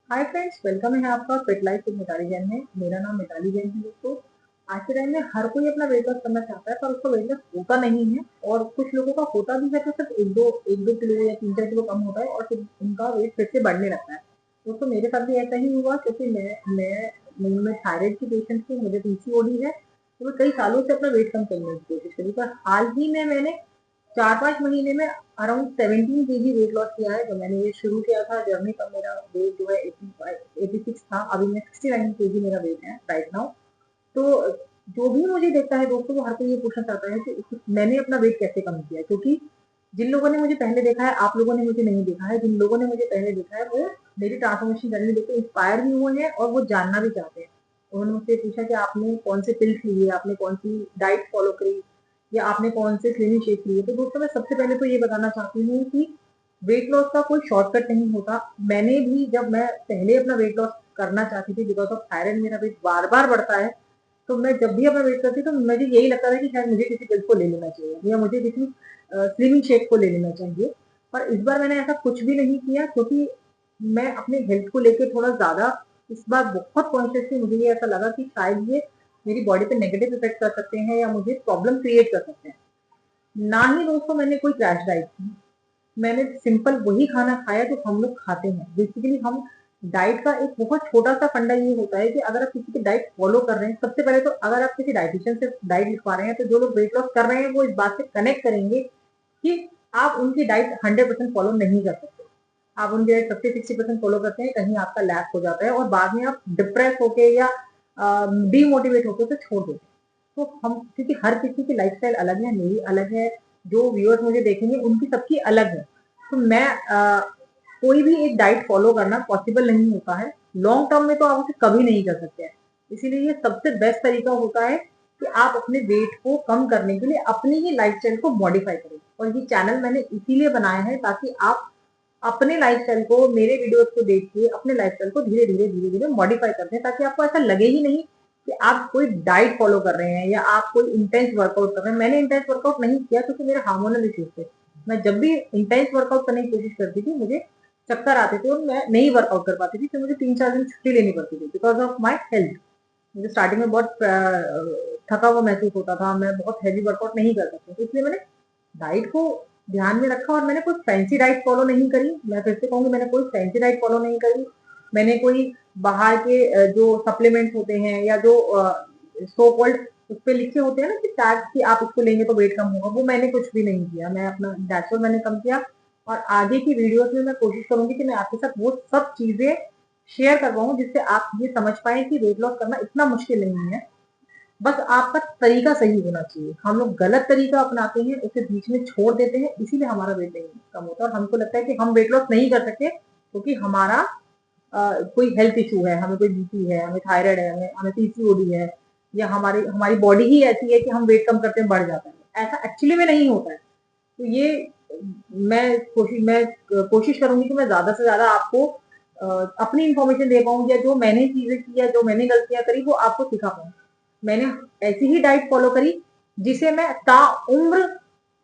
Hi friends, welcome है आपका fit life with Mitali Jain में। मेरा नाम मिताली जैन है दोस्तों। आज के टाइम में हर कोई अपना वेट लॉस करना चाहता है, पर उसका वेट लॉस होता नहीं है। और कुछ लोगों का होता भी है तो सिर्फ एक दो किलो या 3-4 किलो कम होता है और फिर उनका वेट फिर से बढ़ने लगता है। दोस्तों, मेरे साथ भी ऐसा ही हुआ, क्योंकि मैं थायराइड की पेशेंट हूँ, मुझे पीसीओडी है। तो मैं कई सालों से अपना वेट कम करने की कोशिश करी, पर हाल ही में मैंने 4-5 महीने में अराउंड 17 kg वेट लॉस किया है। जब मैंने ये शुरू किया था जर्नी, तब मेरा वेट जो है 86 था। अभी मैं 69 kg मेरा वेट है राइट नाउ। तो जो भी मुझे देखता है दोस्तों, वो हर कोई ये पूछना चाहता है कि मैंने अपना वेट कैसे कम किया, क्योंकि जिन लोगों ने मुझे पहले देखा है, आप लोगों ने मुझे नहीं देखा है। जिन लोगों ने मुझे पहले देखा है वो मेरी ट्रांसफॉर्मेशन जर्नी देख के इंस्पायर भी हुए हैं और वो जानना भी चाहते हैं। उन्होंने मुझसे पूछा कि आपने कौन से पिल्स लिए, आपने कौन सी डाइट फॉलो करी, या आपने कौन से स्लिमिंग शेक लिए। तो दोस्तों, मैं सबसे पहले तो ये बताना चाहती हूँ कि वेट लॉस का कोई शॉर्टकट नहीं होता। मैंने भी, जब मैं पहले अपना वेट लॉस करना चाहती थी, बिकॉज ऑफ थायराइड मेरा वेट बार बार बढ़ता है, तो मैं जब भी अपना वेट करती तो मुझे यही लगता था कि शायद मुझे किसी पिल्स को ले लेना चाहिए या मुझे किसी स्लिमिंग शेक को ले लेना चाहिए। पर इस बार मैंने ऐसा कुछ भी नहीं किया, क्योंकि मैं अपने हेल्थ को लेके थोड़ा ज्यादा इस बार बहुत कॉन्शियस थी। मुझे ये ऐसा लगा कि शायद ये मेरी बॉडी पे नेगेटिव इफेक्ट कर सकते हैं या मुझे प्रॉब्लम क्रिएट कर सकते हैं। ना ही दोस्तों मैंने कोई क्रैश डाइट की। मैंने सिंपल वही खाना खाया जो हम लोग खाते हैं। बेसिकली हम डाइट का एक बहुत छोटा सा फंडा ये होता है कि अगर आप किसी की डाइट फॉलो कर रहे हैं, सबसे पहले तो अगर आप किसी डाइटिशियन से डाइट लिखवा रहे हैं, तो जो लोग वेट लॉस कर रहे हैं वो इस बात से कनेक्ट करेंगे कि आप उनकी डाइट 100% फॉलो नहीं कर सकते। आप उनकी डाइट 50-60% फॉलो करते हैं, कहीं आपका लैप हो जाता है और बाद में आप डिप्रेस होके या डीमोटिवेट होकर उसे छोड़ देते हैं। तो हम, क्योंकि हर किसी की लाइफस्टाइल अलग है, मेरी अलग है, जो व्यूअर्स मुझे देखेंगे उनकी सबकी अलग है। तो मैं कोई भी एक डाइट फॉलो करना पॉसिबल नहीं होता है। लॉन्ग टर्म में तो आप उसे कभी नहीं कर सकते हैं। इसीलिए ये सबसे बेस्ट तरीका होता है कि आप अपने वेट को कम करने के लिए अपनी ही लाइफस्टाइल को मॉडिफाई करें। और ये चैनल मैंने इसीलिए बनाया है ताकि आप अपने लाइफस्टाइल को, मेरे वीडियोस को देख के अपने लाइफस्टाइल को धीरे धीरे मॉडिफाई करते हैं, ताकि आपको ऐसा लगे ही नहीं कि आप कोई डाइट फॉलो कर रहे हैं या आप कोई इंटेंस वर्कआउट कर रहे हैं। मैंने इंटेंस वर्कआउट नहीं किया क्योंकि मेरे हार्मोनल इश्यूज थे। मैं जब भी इंटेंस वर्कआउट करने की कोशिश करती थी, मुझे चक्कर आते थे और मैं नहीं वर्कआउट कर पाती थी, तो मुझे 3-4 दिन छुट्टी लेनी पड़ती थी बिकॉज ऑफ माई हेल्थ। मुझे स्टार्टिंग में बहुत थका हुआ महसूस होता था, मैं बहुत हैवी वर्कआउट नहीं कर सकती, तो इसलिए मैंने डाइट को ध्यान में रखा। और मैंने कोई फैंसी डाइट फॉलो नहीं करी। मैं फिर से कहूंगी, मैंने कोई फैंसी डाइट फॉलो नहीं करी। मैंने कोई बाहर के जो सप्लीमेंट्स होते हैं या जो सो कॉल्ड उस पे लिखे होते हैं ना कि टैग कि आप इसको लेंगे तो वेट कम होगा, वो मैंने कुछ भी नहीं किया। मैं अपना नेचुरल मैंने कम किया। और आगे की वीडियोस में मैं कोशिश करूंगी कि मैं आपके साथ वो सब चीजें शेयर कर पाऊँ जिससे आप ये समझ पाए कि वेट लॉस करना इतना मुश्किल नहीं है। बस आपका तरीका सही होना चाहिए। हम लोग गलत तरीका अपनाते हैं, उसे बीच में छोड़ देते हैं, इसीलिए हमारा वेट नहीं कम होता और हमको लगता है कि हम वेट लॉस नहीं कर सकते क्योंकि हमारा कोई हेल्थ इशू है, हमें कोई बीपी है, हमें थायराइड है, हमें पीसीओडी है, या हमारी हमारी बॉडी ही ऐसी है कि हम वेट कम करते हैं बढ़ जाता है। ऐसा एक्चुअली में नहीं होता है। तो ये मैं कोशिश करूंगी कि मैं ज्यादा से ज्यादा आपको अपनी इंफॉर्मेशन दे पाऊँ, या जो मैंने चीजें की या जो मैंने गलतियां करी वो आपको सिखा पाऊँ। मैंने ऐसी ही डाइट फॉलो करी जिसे मैं ताउम्र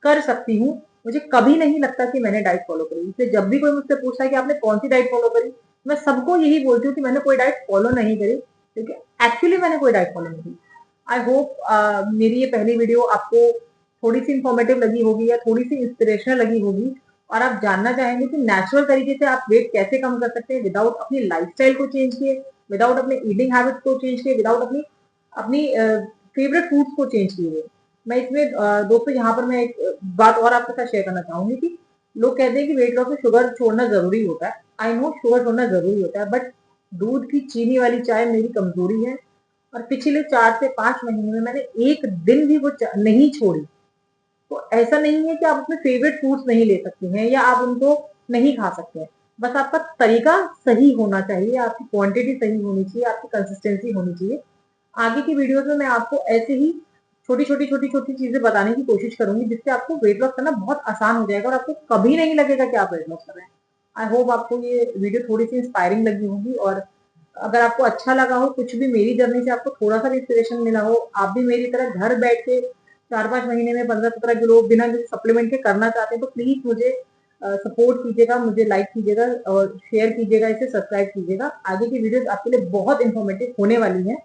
कर सकती हूँ। मुझे कभी नहीं लगता कि मैंने डाइट फॉलो करी। इसलिए जब भी कोई मुझसे पूछता है कि आपने कौन सी डाइट फॉलो करी, मैं सबको यही बोलती हूँ कि मैंने कोई डाइट फॉलो नहीं करी, क्योंकि एक्चुअली मैंने कोई डाइट फॉलो नहीं की। आई होप मेरी ये पहली वीडियो आपको थोड़ी सी इंफॉर्मेटिव लगी होगी या थोड़ी सी इंस्पिरेशनल लगी होगी, और आप जानना चाहेंगे कि नेचुरल तरीके से आप वेट कैसे कम कर सकते हैं विदाउट अपनी लाइफस्टाइल को चेंज किए, विदाउट अपने ईटिंग हैबिट्स को चेंज किए, विदाउट अपनी अपनी फेवरेट फूड्स को चेंज किए हुए। मैं इसमें दोस्तों यहाँ पर मैं एक बात और आपके साथ शेयर करना चाहूंगी कि लोग कहते हैं कि वेट लॉस में शुगर छोड़ना जरूरी होता है। आई नो शुगर छोड़ना जरूरी होता है, बट दूध की चीनी वाली चाय मेरी कमजोरी है। और पिछले 4 से 5 महीने में मैंने एक दिन भी वो नहीं छोड़ी। तो ऐसा नहीं है कि आप अपने फेवरेट फूड्स नहीं ले सकते हैं या आप उनको नहीं खा सकते हैं। बस आपका तरीका सही होना चाहिए, आपकी क्वांटिटी सही होनी चाहिए, आपकी कंसिस्टेंसी होनी चाहिए। आगे की वीडियोस में मैं आपको ऐसे ही छोटी छोटी चीजें बताने की कोशिश करूंगी जिससे आपको वेट लॉस करना बहुत आसान हो जाएगा और आपको कभी नहीं लगेगा कि आप वेट लॉस कर रहे हैं। आई होप आपको ये वीडियो थोड़ी सी इंस्पायरिंग लगी होगी, और अगर आपको अच्छा लगा हो, कुछ भी मेरी जर्नी से आपको थोड़ा सा भी इंस्पिरेशन मिला हो, आप भी मेरी तरह घर बैठ के 4-5 महीने में 15-17 किलो बिना किसी सप्लीमेंट के करना चाहते हैं, तो प्लीज मुझे सपोर्ट कीजिएगा, मुझे लाइक कीजिएगा और शेयर कीजिएगा, इसे सब्सक्राइब कीजिएगा। आगे की वीडियोस आपके लिए बहुत इन्फॉर्मेटिव होने वाली हैं।